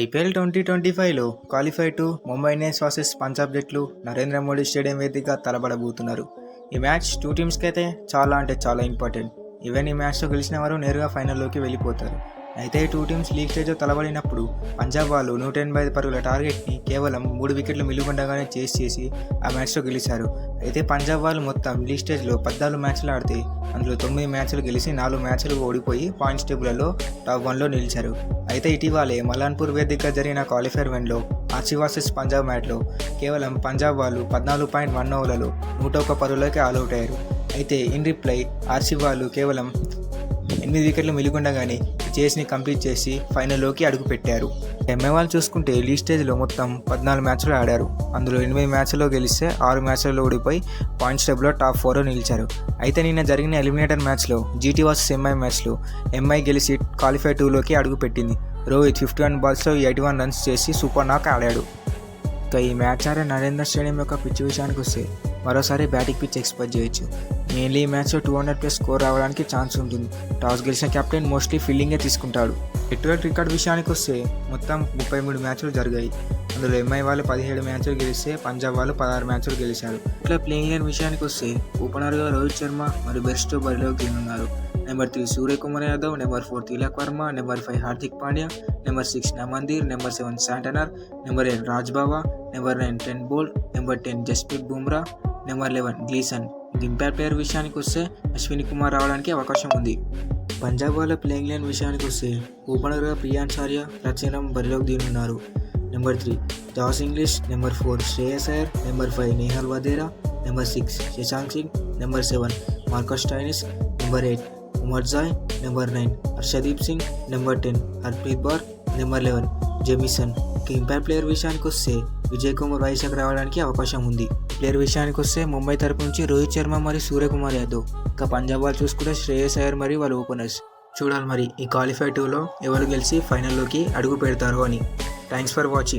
IPL 2025లో qualifier two Mumbai Indians versus Punjab జట్లు Narendra Modi stadium వేదికగా తలపడబోతున్నారు. ఈ మ్యాచ్ 2 టీమ్స్కి అయితే చాలా ఇంపార్టెంట్. ఈవెన్ ఈ మ్యాచ్లో గెలిచిన వారు నేరుగా ఫైనల్లోకి వెళ్ళిపోతారు. అయితే ఈ 2 టీమ్స్ లీగ్ స్టేజ్లో తలబడినప్పుడు పంజాబ్ వాళ్ళు 185 పరుగుల టార్గెట్ని కేవలం 3 వికెట్లు మిలుగుండగానే చేసి ఆ మ్యాచ్లో గెలిచారు. అయితే పంజాబ్ వాళ్ళు మొత్తం లీగ్ స్టేజ్లో 14 మ్యాచ్లు ఆడితే అందులో 9 మ్యాచ్లు గెలిచి 4 మ్యాచ్లు ఓడిపోయి పాయింట్స్ టేబుల్లో టాప్ 1లో నిలిచారు. అయితే ఇటీవలే మలాన్పూర్ వేదికగా జరిగిన క్వాలిఫైర్ 1లో ఆర్సీ వర్సెస్ పంజాబ్ మ్యాచ్లో కేవలం పంజాబ్ వాళ్ళు 14.1 ఓవర్లలో 101 పరుగులకే ఆల్అవుట్ అయ్యారు. అయితే ఇన్ రిప్లై ఆర్సీ వాళ్ళు కేవలం 8 వికెట్లు మిలుగుండగానే చేస్ని కంప్లీట్ చేసి ఫైనల్లోకి అడుగుపెట్టారు. ఎంఐ వాళ్ళు చూసుకుంటే లీగ్ స్టేజ్లో మొత్తం 14 మ్యాచ్లు ఆడారు. అందులో 8 మ్యాచ్ల్లో గెలిస్తే 6 మ్యాచ్లలో ఓడిపోయి పాయింట్స్ టేబుల్లో టాప్ 4లో నిలిచారు. అయితే నిన్న జరిగిన ఎలిమినేటర్ మ్యాచ్లో జీటీ వర్సెస్ ఎంఐ మ్యాచ్లో ఎంఐ గెలిచి క్వాలిఫై 2లోకి అడుగుపెట్టింది. రోహిత్ 51 బాల్స్లో 81 రన్స్ చేసి సూపర్ నాక్ ఆడాడు. ఇక ఈ మ్యాచ్ ఆడే నరేంద్ర స్టేడియం యొక్క పిచ్ విషయానికి వస్తే మరోసారి బ్యాటింగ్ పిచ్ ఎక్స్పెక్ట్ చేయొచ్చు. మెయిన్లీ ఈ మ్యాచ్లో 200+ స్కోర్ రావడానికి ఛాన్స్ ఉంటుంది. టాస్ గెలిచిన కెప్టెన్ మోస్ట్లీ ఫీల్డింగే తీసుకుంటాడు. హెడ్ రికార్డ్ విషయానికి వస్తే మొత్తం 33 మ్యాచ్లు జరిగాయి. అందులో ఎంఐ వాళ్ళు 17 మ్యాచ్లు గెలిస్తే పంజాబ్ వాళ్ళు 16 మ్యాచ్లు గెలిచారు. ఇట్లా ప్లేయింగ్ లైన్ విషయానికి వస్తే ఓపెనర్గా రోహిత్ శర్మ మరియు బెర్స్టో బరిలోకి దిగుతున్నారు. Number 3 Suryakumar Yadav, number 4 Tilak Varma, number 5 Hardik Pandya, number 6 Naman Dhir, number 7 Santner, number 8 Raj Bawa, number 9 Trent Boult, number 10 Jasprit Bumrah, number 11 Gleeson. Impact player విషయానికి వస్తే అశ్విని కుమార్ రావడానికి అవకాశం ఉంది. పంజాబ్ వాళ్ళ ప్లేయింగ్ లైన్ విషయానికి వస్తే ఓపెనర్గా ప్రియాంశార్య, రచనం బరిలోకి దిగుతున్నారు. Number 3 Jos English, number 4 Shreyas Iyer, number 5 Nehal Wadhera, number 6 Shashank Singh, number 7 Marcus Stoinis, number 8 Umar Joy, number 9 Harshdeep Singh, number 10 Harpreet bar, number 11 Jamieson. Impact player విషయానికి వస్తే విజయ్ కుమార్ వైశాఖ్ రావడానికి అవకాశం ఉంది. ప్లేయర్ విషయానికి వస్తే ముంబై తరపు నుంచి రోహిత్ శర్మ మరియు సూర్యకుమార్ యాదవ్. ఇక పంజాబ్ వాళ్ళు చూసుకుంటే శ్రేయస్ అయ్యర్ మరియు వాళ్ళ ఓపెనర్స్. చూడాలి మరి ఈ క్వాలిఫై 2లో ఎవరు గెలిచి ఫైనల్లోకి అడుగు పెడతారు అని. Thanks for watching.